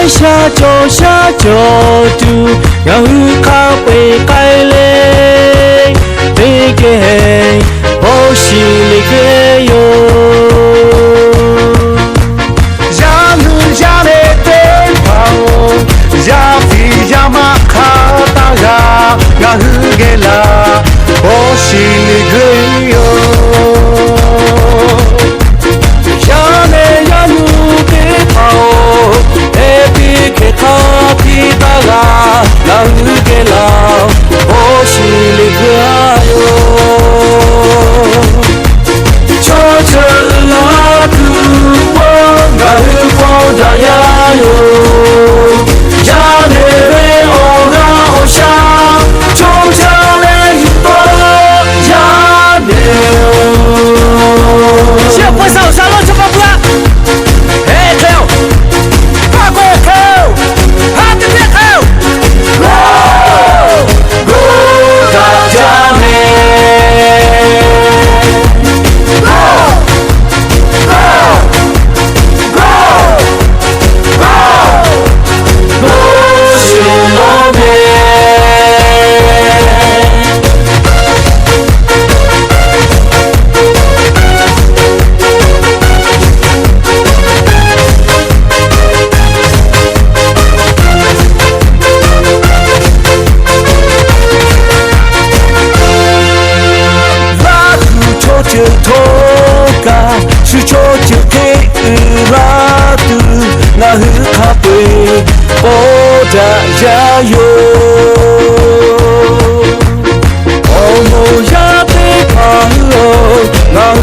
下就住，要靠背盖嘞，对给不是那个哟。家人家的奔跑，家比家嘛卡达呀，呀是给啦，不是那个哟。家内呀路给跑。けかきだがなんけらおしりがよちょちょらくをがるこだやよやねべおがおしゃちょちゃれゆとやねよ先不上山了这么不哎这样快快快やよ思いやってかうがう